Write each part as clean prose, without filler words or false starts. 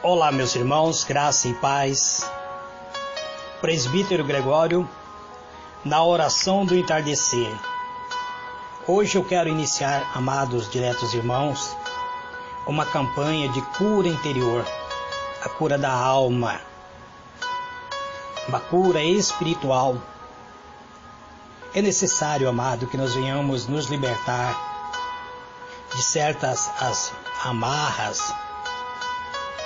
Olá, meus irmãos, graça e paz. Presbítero Gregório, na oração do entardecer. Hoje eu quero iniciar, amados diletos irmãos, uma campanha de cura interior, a cura da alma, uma cura espiritual. É necessário, amado, que nós venhamos nos libertar de certas as amarras,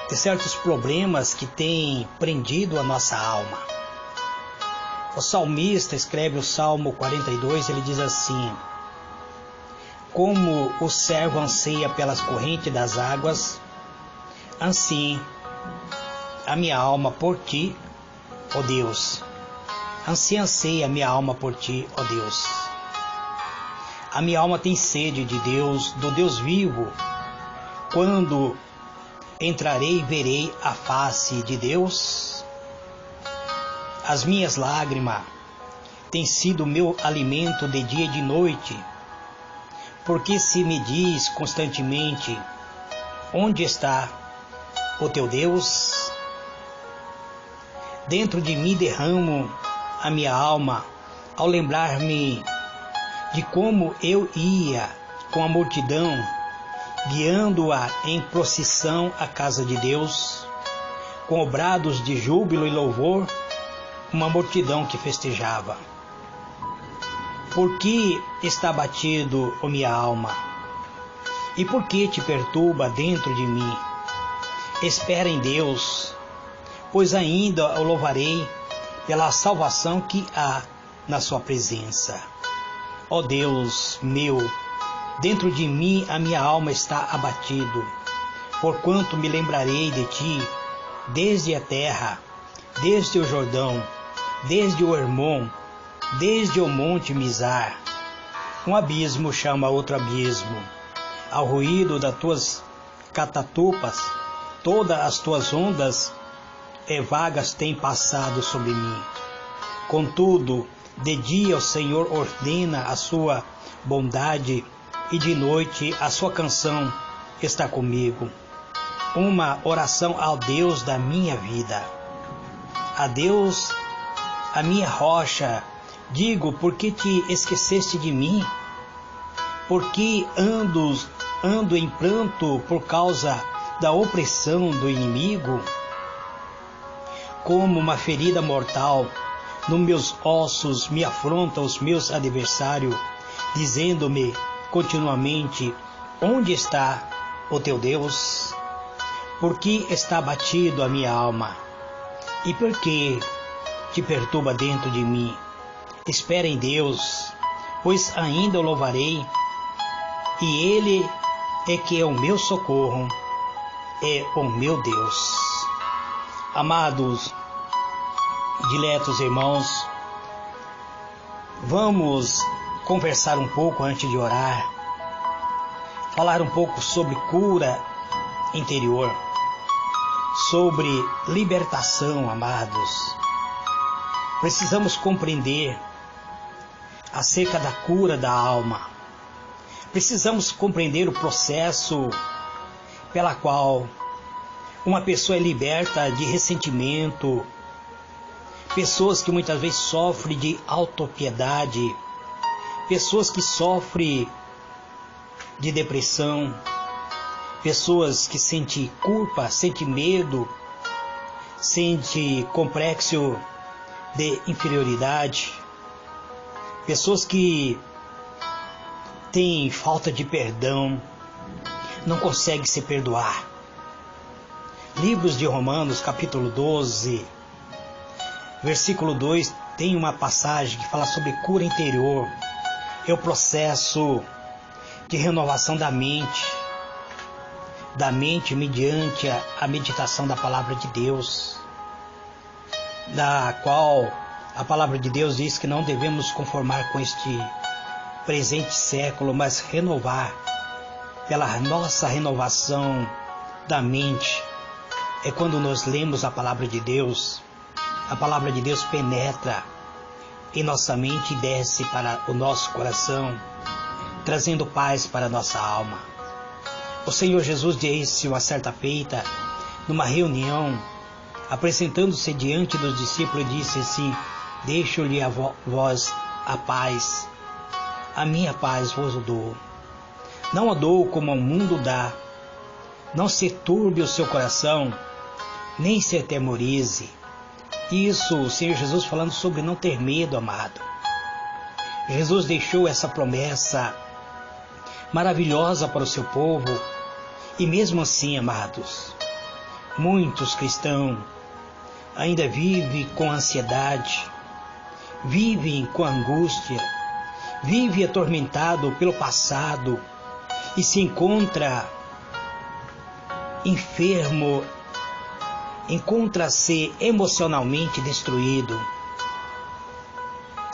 de certos problemas que têm prendido a nossa alma. O salmista escreve o Salmo 42, ele diz assim: como o servo anseia pelas correntes das águas, assim a minha alma por ti, ó Deus. Assim anseia a minha alma por ti, ó Deus. A minha alma tem sede de Deus, do Deus vivo. Quando entrarei e verei a face de Deus? As minhas lágrimas têm sido meu alimento de dia e de noite, porque se me diz constantemente: onde está o teu Deus? Dentro de mim derramo a minha alma ao lembrar-me de como eu ia com a multidão, guiando-a em procissão à casa de Deus, com brados de júbilo e louvor, uma multidão que festejava. Por que está batido, ó minha alma? E por que te perturba dentro de mim? Espera em Deus, pois ainda o louvarei pela salvação que há na sua presença. Ó Deus meu, dentro de mim a minha alma está abatido, porquanto me lembrarei de ti, desde a terra, desde o Jordão, desde o Hermon, desde o monte Mizar. Um abismo chama outro abismo, ao ruído das tuas catatupas, todas as tuas ondas vagas têm passado sobre mim. Contudo, de dia o Senhor ordena a sua bondade, e de noite a sua canção está comigo. Uma oração ao Deus da minha vida. A Deus, a minha rocha, digo: por que te esqueceste de mim? Por que ando em pranto por causa da opressão do inimigo? Como uma ferida mortal, nos meus ossos me afrontam os meus adversários, dizendo-me continuamente: onde está o teu Deus? Por que está abatido a minha alma? E por que te perturba dentro de mim? Espera em Deus, pois ainda o louvarei, e Ele é que é o meu socorro, é o meu Deus. Amados, diletos irmãos, vamos conversar um pouco antes de orar, falar um pouco sobre cura interior, sobre libertação, amados. Precisamos compreender acerca da cura da alma. Precisamos compreender o processo pela qual uma pessoa é liberta de ressentimento, pessoas que muitas vezes sofrem de autopiedade, pessoas que sofrem de depressão, pessoas que sentem culpa, sentem medo, sentem complexo de inferioridade, pessoas que têm falta de perdão, não conseguem se perdoar. Livros de Romanos, capítulo 12, versículo 2, tem uma passagem que fala sobre cura interior. É o processo de renovação da mente mediante a meditação da palavra de Deus, da qual a palavra de Deus diz que não devemos conformar com este presente século, mas renovar pela nossa renovação da mente. É quando nós lemos a palavra de Deus penetra em nossa mente e desce para o nosso coração, trazendo paz para a nossa alma. O Senhor Jesus disse uma certa feita: numa reunião, apresentando-se diante dos discípulos, disse assim: deixo-lhe a vós a paz, a minha paz vos dou. Não a dou como o mundo dá. Não se turbe o seu coração, nem se atemorize. Isso, o Senhor Jesus falando sobre não ter medo, amado. Jesus deixou essa promessa maravilhosa para o seu povo, e mesmo assim, amados, muitos cristãos ainda vivem com ansiedade, vivem com angústia, vivem atormentado pelo passado e se encontra enfermo, encontra-se emocionalmente destruído.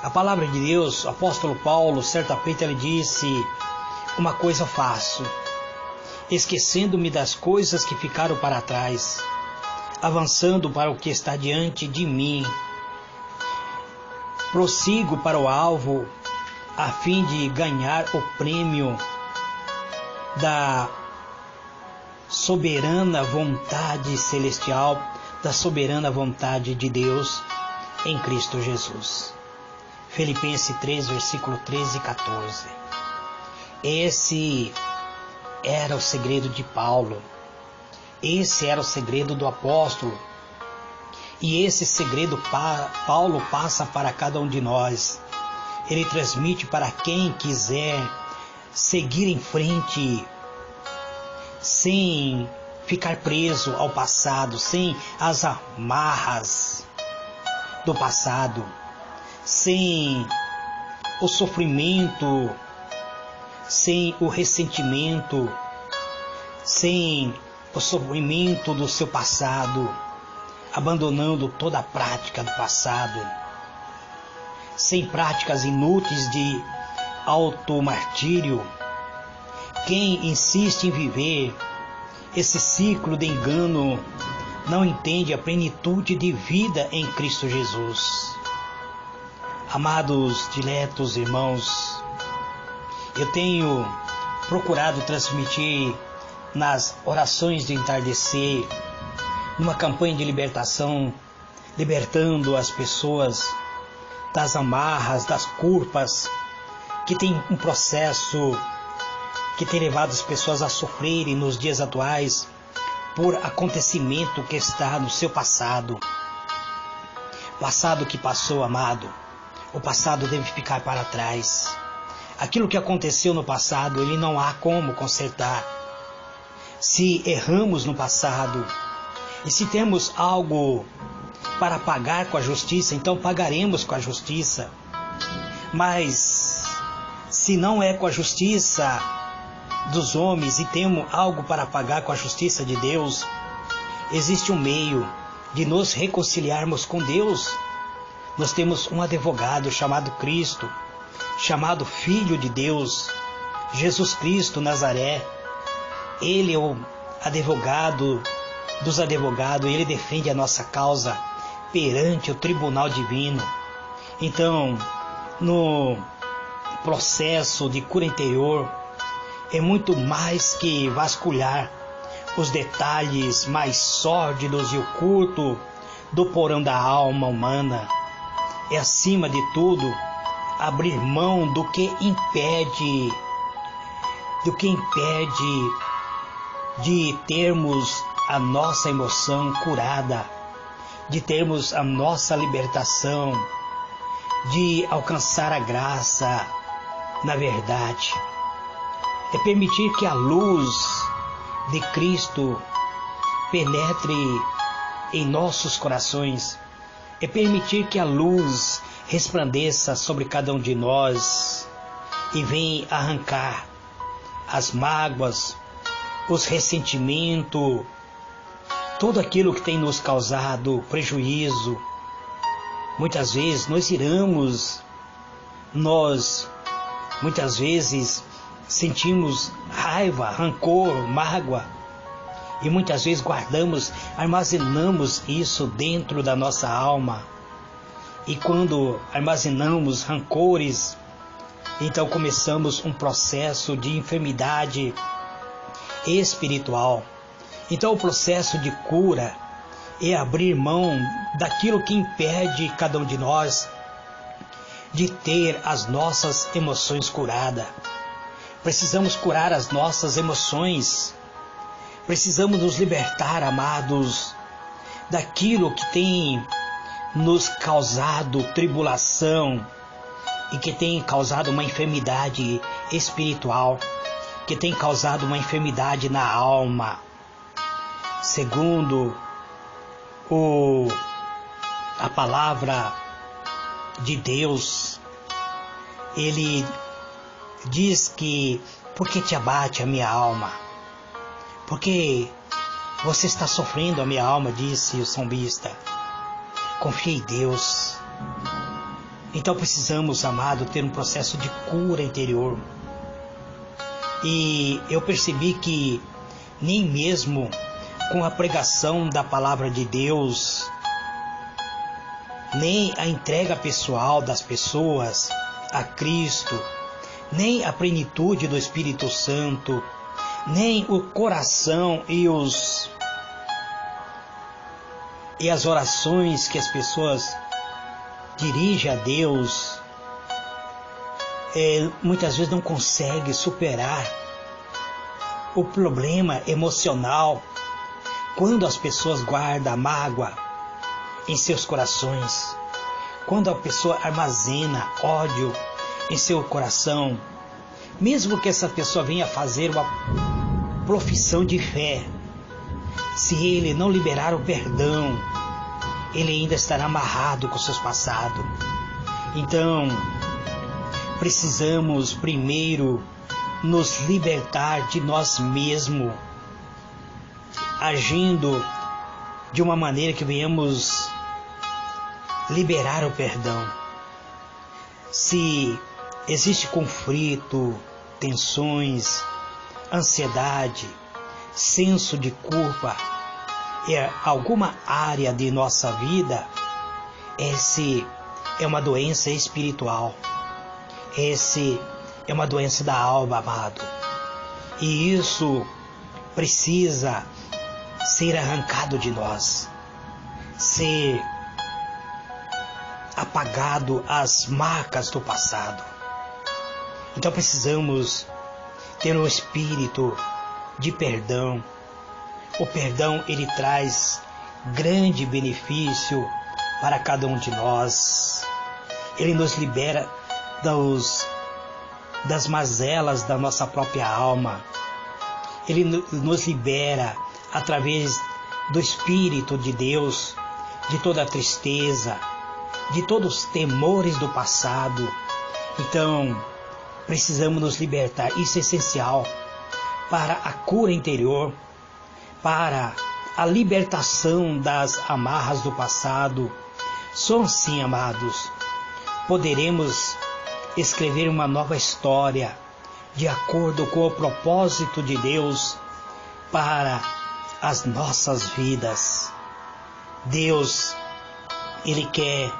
A palavra de Deus, o apóstolo Paulo, certa feita ele disse: uma coisa faço, esquecendo-me das coisas que ficaram para trás, avançando para o que está diante de mim, prossigo para o alvo, a fim de ganhar o prêmio da soberana vontade celestial, da soberana vontade de Deus em Cristo Jesus. Filipenses 3, versículo 13 e 14. Esse era o segredo de Paulo. Esse era o segredo do apóstolo. E esse segredo Paulo passa para cada um de nós. Ele transmite para quem quiser seguir em frente, sem ficar preso ao passado, sem as amarras do passado, sem o sofrimento, sem o ressentimento, sem o sofrimento do seu passado, abandonando toda a prática do passado, sem práticas inúteis de automartírio. Quem insiste em viver esse ciclo de engano não entende a plenitude de vida em Cristo Jesus. Amados, diletos irmãos, eu tenho procurado transmitir nas orações de entardecer, numa campanha de libertação, libertando as pessoas das amarras, das culpas, que tem um processo que tem levado as pessoas a sofrerem nos dias atuais por acontecimento que está no seu passado. Passado que passou, amado, o passado deve ficar para trás. Aquilo que aconteceu no passado, ele não há como consertar. Se erramos no passado, e se temos algo para pagar com a justiça, então pagaremos com a justiça. Mas se não é com a justiça dos homens e temos algo para pagar com a justiça de Deus, existe um meio de nos reconciliarmos com Deus. Nós temos um advogado chamado Cristo, chamado Filho de Deus, Jesus Cristo Nazaré. Ele é o advogado dos advogados, ele defende a nossa causa perante o tribunal divino. Então, no processo de cura interior, é muito mais que vasculhar os detalhes mais sórdidos e ocultos do porão da alma humana. É, acima de tudo, abrir mão do que impede de termos a nossa emoção curada, de termos a nossa libertação, de alcançar a graça na verdade. É permitir que a luz de Cristo penetre em nossos corações. É permitir que a luz resplandeça sobre cada um de nós e venha arrancar as mágoas, os ressentimentos, tudo aquilo que tem nos causado prejuízo. Muitas vezes muitas vezes sentimos raiva, rancor, mágoa, e muitas vezes armazenamos isso dentro da nossa alma. E quando armazenamos rancores, então começamos um processo de enfermidade espiritual. Então o processo de cura é abrir mão daquilo que impede cada um de nós de ter as nossas emoções curadas. Precisamos curar as nossas emoções. Precisamos nos libertar, amados, daquilo que tem nos causado tribulação e que tem causado uma enfermidade espiritual, que tem causado uma enfermidade na alma. Segundo a palavra de Deus, ele diz que: por que te abate a minha alma? Porque você está sofrendo, a minha alma, disse o salmista. Confie em Deus. Então precisamos, amado, ter um processo de cura interior. E eu percebi que nem mesmo com a pregação da palavra de Deus, nem a entrega pessoal das pessoas a Cristo, nem a plenitude do Espírito Santo, nem o coração e as orações que as pessoas dirigem a Deus, muitas vezes não consegue superar o problema emocional quando as pessoas guardam a mágoa em seus corações, quando a pessoa armazena ódio em seu coração. Mesmo que essa pessoa venha fazer uma profissão de fé, se ele não liberar o perdão, ele ainda estará amarrado com seus passados. Então, precisamos primeiro nos libertar de nós mesmos, agindo de uma maneira que venhamos liberar o perdão. Se existe conflito, tensões, ansiedade, senso de culpa em alguma área de nossa vida, esse é uma doença espiritual. Esse é uma doença da alma, amado. E isso precisa ser arrancado de nós, ser apagado as marcas do passado. Então precisamos ter um espírito de perdão. O perdão, ele traz grande benefício para cada um de nós. Ele nos libera das mazelas da nossa própria alma. Ele nos libera através do Espírito de Deus de toda a tristeza, de todos os temores do passado. Então, precisamos nos libertar. Isso é essencial para a cura interior, para a libertação das amarras do passado. Só assim, amados, poderemos escrever uma nova história de acordo com o propósito de Deus para as nossas vidas. Deus, Ele quer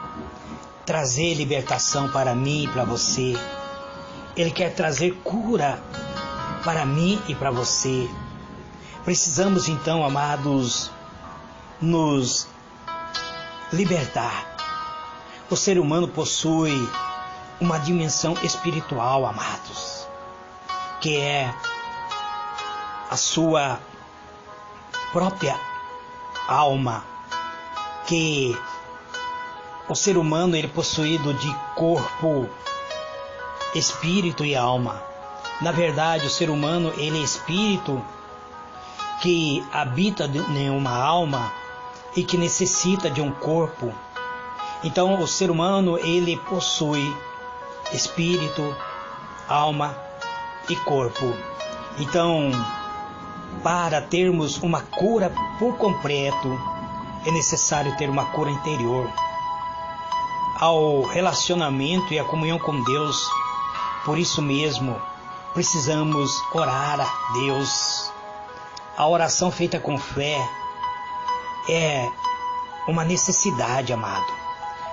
trazer libertação para mim e para você. Ele quer trazer cura para mim e para você. Precisamos então, amados, nos libertar. O ser humano possui uma dimensão espiritual, amados, que é a sua própria alma, que o ser humano ele é possuído de corpo, espírito e alma. Na verdade, o ser humano ele é espírito que habita em uma alma e que necessita de um corpo. Então, o ser humano ele possui espírito, alma e corpo. Então, para termos uma cura por completo, é necessário ter uma cura interior. Ao relacionamento e à comunhão com Deus, por isso mesmo, precisamos orar a Deus. A oração feita com fé é uma necessidade, amado.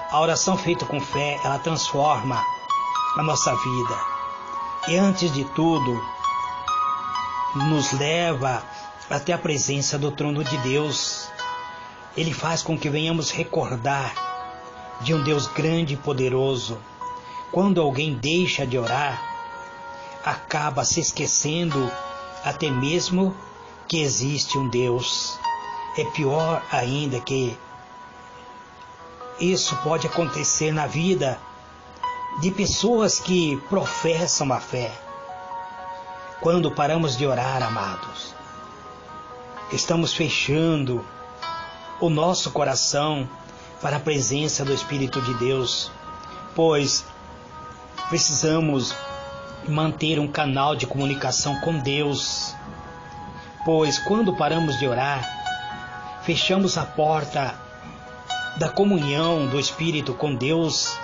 A oração feita com fé, ela transforma a nossa vida. E antes de tudo, nos leva até a presença do trono de Deus. Ele faz com que venhamos recordar de um Deus grande e poderoso. Quando alguém deixa de orar, acaba se esquecendo até mesmo que existe um Deus. É pior ainda que isso pode acontecer na vida de pessoas que professam a fé. Quando paramos de orar, amados, estamos fechando o nosso coração para a presença do Espírito de Deus, pois precisamos manter um canal de comunicação com Deus, pois quando paramos de orar, fechamos a porta da comunhão do Espírito com Deus,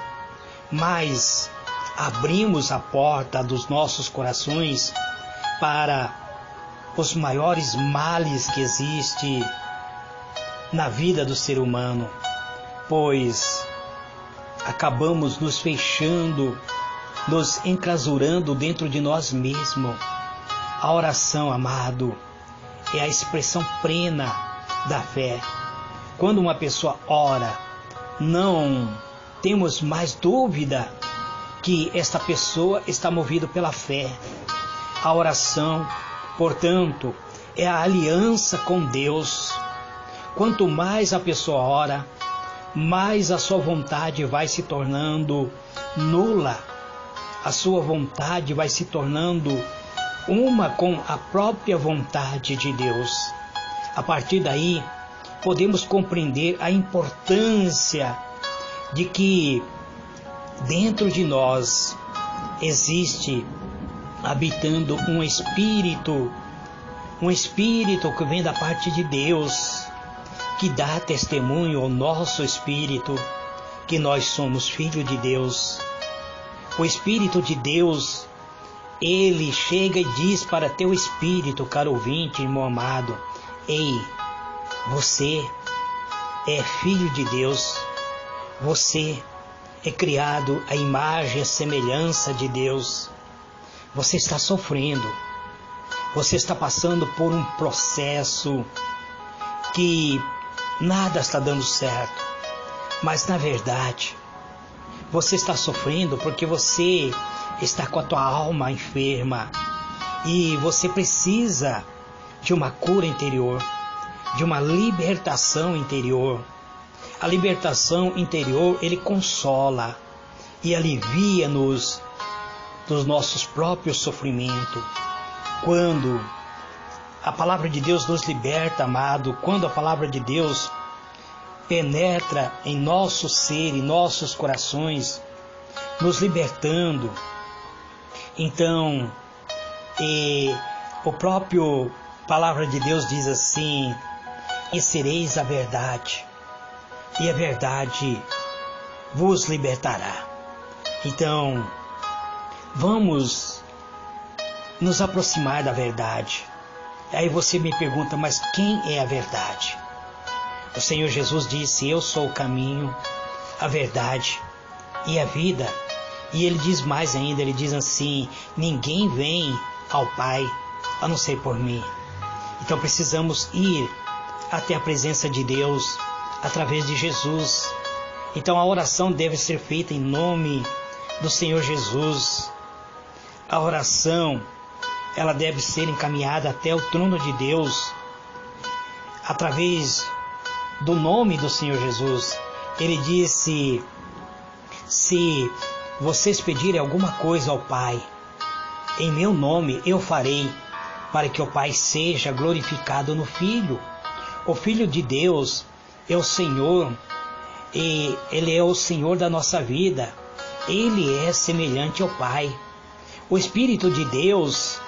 mas abrimos a porta dos nossos corações para os maiores males que existem na vida do ser humano, pois acabamos nos fechando, nos enclausurando dentro de nós mesmos. A oração, amado, é a expressão plena da fé. Quando uma pessoa ora, não temos mais dúvida que esta pessoa está movida pela fé. A oração, portanto, é a aliança com Deus. Quanto mais a pessoa ora, mais a sua vontade vai se tornando nula. A sua vontade vai se tornando uma com a própria vontade de Deus. A partir daí, podemos compreender a importância de que dentro de nós existe habitando um espírito que vem da parte de Deus, que dá testemunho ao nosso espírito que nós somos filhos de Deus. O Espírito de Deus, ele chega e diz para teu espírito, caro ouvinte, irmão amado: ei, você é filho de Deus, você é criado à imagem e à semelhança de Deus. Você está sofrendo, você está passando por um processo que nada está dando certo, mas na verdade você está sofrendo porque você está com a tua alma enferma e você precisa de uma cura interior, de uma libertação interior. A libertação interior, ele consola e alivia-nos dos nossos próprios sofrimentos. Quando a palavra de Deus nos liberta, amado, quando a palavra de Deus penetra em nosso ser, em nossos corações, nos libertando, então, o próprio palavra de Deus diz assim: e sereis a verdade, e a verdade vos libertará. Então, vamos nos aproximar da verdade. Aí você me pergunta, mas quem é a verdade? O Senhor Jesus disse: eu sou o caminho, a verdade e a vida. E ele diz mais ainda, ele diz assim: ninguém vem ao Pai a não ser por mim. Então precisamos ir até a presença de Deus através de Jesus. Então a oração deve ser feita em nome do Senhor Jesus. A oração, ela deve ser encaminhada até o trono de Deus através do nome do Senhor Jesus. Ele disse: se vocês pedirem alguma coisa ao Pai, em meu nome eu farei, para que o Pai seja glorificado no Filho. O Filho de Deus é o Senhor, e Ele é o Senhor da nossa vida. Ele é semelhante ao Pai. O Espírito de Deus,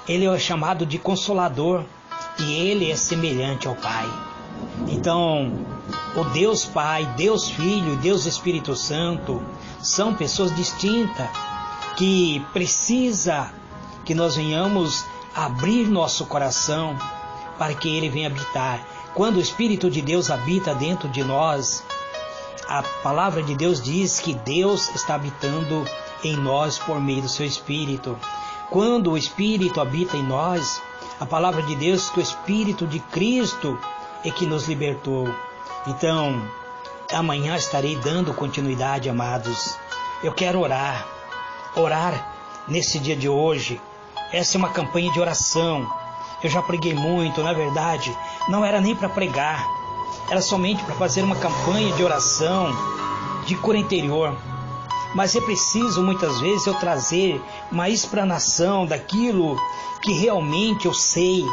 Ele é chamado de Consolador, e Ele é semelhante ao Pai. Então, o Deus Pai, Deus Filho e Deus Espírito Santo são pessoas distintas que precisa que nós venhamos abrir nosso coração para que Ele venha habitar. Quando o Espírito de Deus habita dentro de nós, a palavra de Deus diz que Deus está habitando em nós por meio do seu Espírito. Quando o Espírito habita em nós, A palavra de Deus, que o Espírito de Cristo é que nos libertou. Então, amanhã estarei dando continuidade, amados. Eu quero orar nesse dia de hoje. Essa é uma campanha de oração. Eu já preguei muito, na verdade, não era nem para pregar, era somente para fazer uma campanha de oração, de cura interior. Mas é preciso muitas vezes eu trazer uma explanação daquilo que realmente eu sei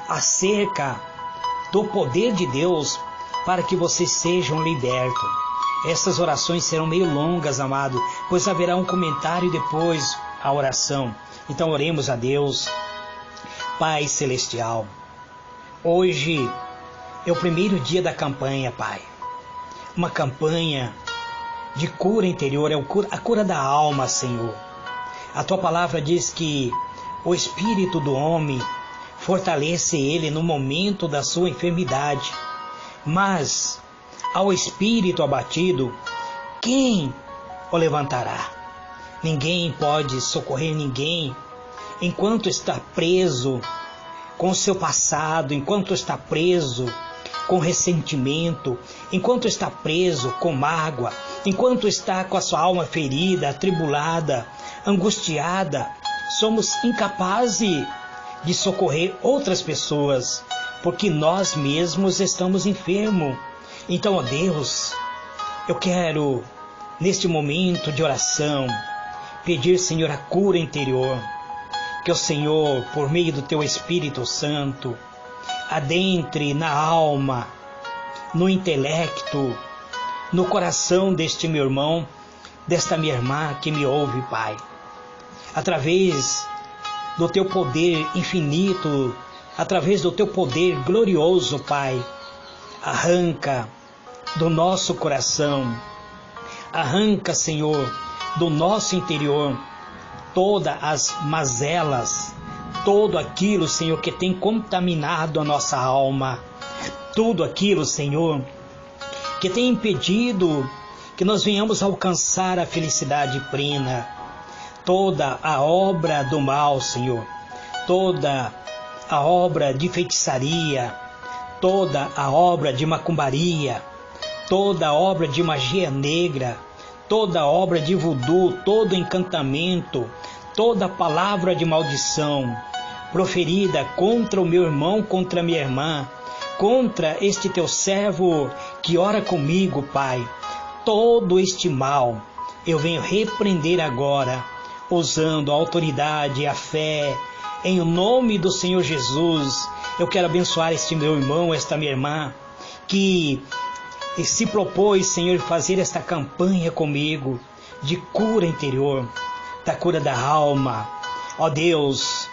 acerca do poder de Deus para que vocês sejam libertos. Essas orações serão meio longas, amado, pois haverá um comentário e depois a oração. Então oremos a Deus. Pai Celestial, hoje é o primeiro dia da campanha, Pai. Uma campanha de cura interior, a cura da alma, Senhor. A Tua palavra diz que o espírito do homem fortalece ele no momento da sua enfermidade. Mas ao espírito abatido, quem o levantará? Ninguém pode socorrer ninguém enquanto está preso com o seu passado, enquanto está preso com ressentimento, enquanto está preso com mágoa, enquanto está com a sua alma ferida, atribulada, angustiada. Somos incapazes de socorrer outras pessoas, porque nós mesmos estamos enfermos. Então, ó Deus, eu quero, neste momento de oração, pedir, Senhor, a cura interior. Que o Senhor, por meio do Teu Espírito Santo, adentre na alma, no intelecto, no coração deste meu irmão, desta minha irmã que me ouve, Pai. Através do Teu poder infinito, através do Teu poder glorioso, Pai, arranca do nosso coração, arranca, Senhor, do nosso interior, todas as mazelas, todo aquilo, Senhor, que tem contaminado a nossa alma, tudo aquilo, Senhor, que tem impedido que nós venhamos alcançar a felicidade plena, toda a obra do mal, Senhor, toda a obra de feitiçaria, toda a obra de macumbaria, toda a obra de magia negra, toda a obra de voodoo, todo encantamento, toda palavra de maldição proferida contra o meu irmão, contra a minha irmã, contra este Teu servo que ora comigo, Pai, todo este mal eu venho repreender agora, usando a autoridade e a fé, em nome do Senhor Jesus. Eu quero abençoar este meu irmão, esta minha irmã, que se propôs, Senhor, fazer esta campanha comigo, de cura interior, da cura da alma. Ó Deus,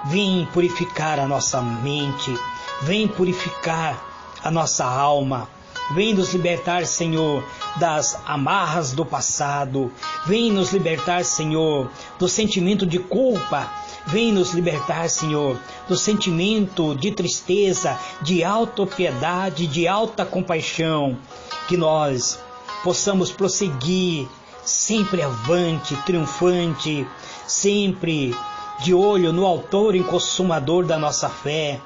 vem purificar a nossa mente, vem purificar a nossa alma, vem nos libertar, Senhor, das amarras do passado, vem nos libertar, Senhor, do sentimento de culpa, vem nos libertar, Senhor, do sentimento de tristeza, de autopiedade, de alta compaixão, que nós possamos prosseguir sempre avante, triunfante, sempre de olho no autor e consumador da nossa fé,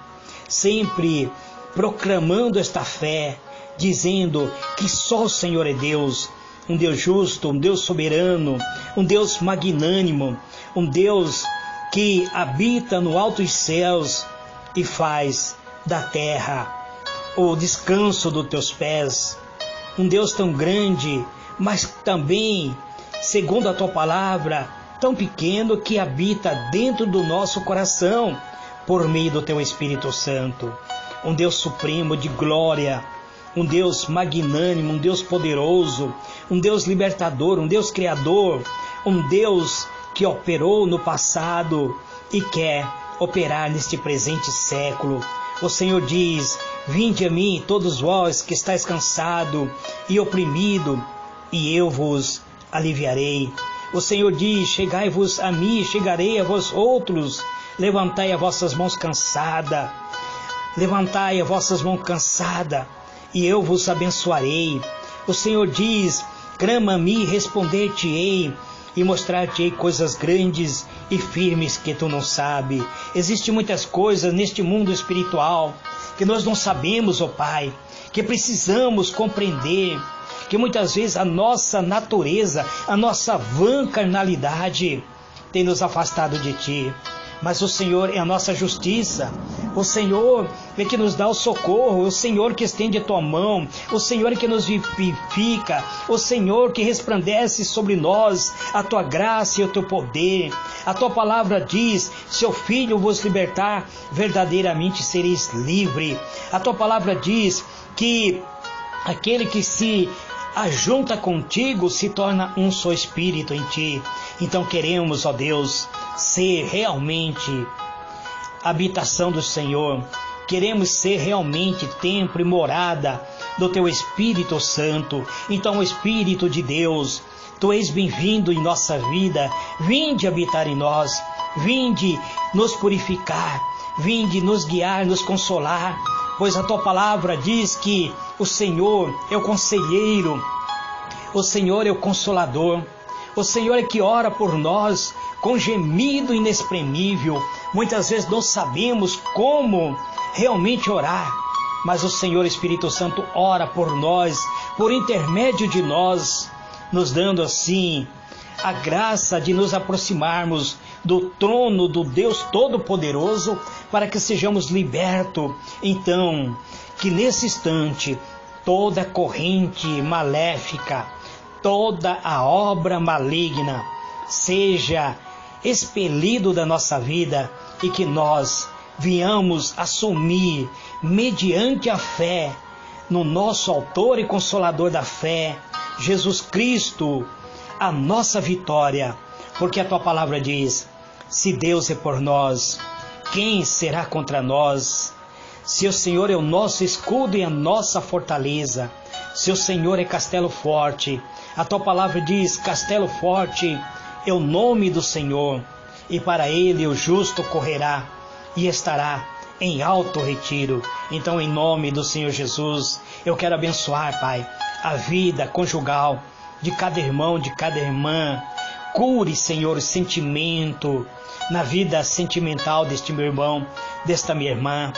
sempre proclamando esta fé, dizendo que só o Senhor é Deus, um Deus justo, um Deus soberano, um Deus magnânimo, um Deus que habita no alto dos céus e faz da terra o descanso dos teus pés. Um Deus tão grande, mas também, segundo a tua palavra, tão pequeno, que habita dentro do nosso coração por meio do teu Espírito Santo. Um Deus supremo de glória, um Deus magnânimo, um Deus poderoso, um Deus libertador, um Deus criador, um Deus que operou no passado e quer operar neste presente século. O Senhor diz: vinde a mim, todos vós que estáis cansados e oprimidos, e eu vos aliviarei. O Senhor diz: chegai-vos a mim, chegarei a vós outros. Levantai as vossas mãos cansadas, levantai as vossas mãos cansadas, e eu vos abençoarei. O Senhor diz: clama a mim, responder-te-ei. e mostrar-te coisas grandes e firmes que tu não sabe. Existem muitas coisas neste mundo espiritual que nós não sabemos, ó Pai, que precisamos compreender, que muitas vezes a nossa natureza, a nossa vã carnalidade tem nos afastado de Ti. Mas o Senhor é a nossa justiça, o Senhor é que nos dá o socorro, o Senhor que estende a Tua mão, o Senhor é que nos vivifica, o Senhor que resplandece sobre nós a Tua graça e o Teu poder. A Tua palavra diz: se o Filho vos libertar, verdadeiramente sereis livre. A Tua palavra diz que aquele que se ajunta contigo se torna um só espírito em Ti. Então queremos, ó Deus, ser realmente habitação do Senhor. Queremos ser realmente templo e morada do Teu Espírito Santo. Então, Espírito de Deus, Tu és bem-vindo em nossa vida. Vinde habitar em nós, vinde nos purificar, vinde nos guiar, nos consolar, pois a Tua palavra diz que o Senhor é o conselheiro, o Senhor é o consolador, o Senhor é que ora por nós com gemido inexprimível. Muitas vezes não sabemos como realmente orar, mas o Senhor Espírito Santo ora por nós, por intermédio de nós, nos dando assim a graça de nos aproximarmos do trono do Deus Todo-Poderoso, para que sejamos libertos. Então, que nesse instante toda corrente maléfica, toda a obra maligna seja expelido da nossa vida, e que nós venhamos assumir, mediante a fé, no nosso autor e consolador da fé, Jesus Cristo, a nossa vitória. Porque a Tua palavra diz: se Deus é por nós, quem será contra nós? Se o Senhor é o nosso escudo e a nossa fortaleza, se o Senhor é castelo forte, a Tua palavra diz: castelo forte é o nome do Senhor, e para Ele o justo correrá e estará em alto retiro. Então, em nome do Senhor Jesus, eu quero abençoar, Pai, a vida conjugal de cada irmão, de cada irmã. Cure, Senhor, o sentimento na vida sentimental deste meu irmão, desta minha irmã.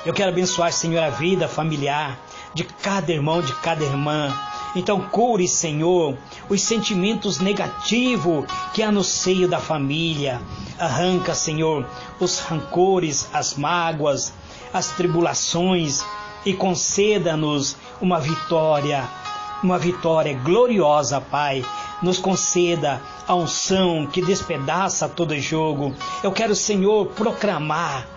Eu quero abençoar, Senhor, a vida familiar de cada irmão, de cada irmã. Então cure, Senhor, os sentimentos negativos que há no seio da família. Arranca, Senhor, os rancores, as mágoas, as tribulações, e conceda-nos uma vitória gloriosa, Pai. Nos conceda a unção que despedaça todo jogo. Eu quero, Senhor, proclamar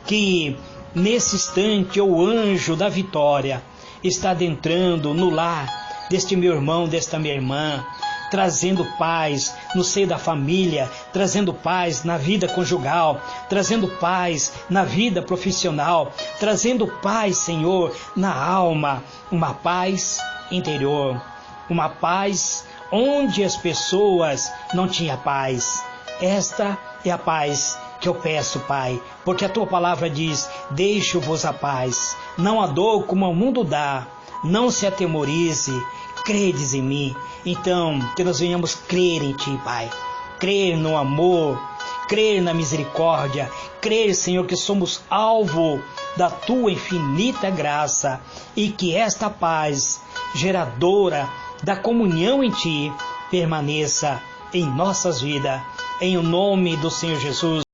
que nesse instante o anjo da vitória está adentrando no lar deste meu irmão, desta minha irmã, trazendo paz no seio da família, trazendo paz na vida conjugal, trazendo paz na vida profissional, trazendo paz, Senhor, na alma, uma paz interior, uma paz onde as pessoas não tinham paz. Esta é a paz que eu peço, Pai, porque a Tua palavra diz: deixo-vos a paz, não a dou como o mundo dá, não se atemorize, credes em mim. Então, que nós venhamos crer em Ti, Pai, crer no amor, crer na misericórdia, crer, Senhor, que somos alvo da Tua infinita graça, e que esta paz, geradora da comunhão em Ti, permaneça em nossas vidas, em o nome do Senhor Jesus.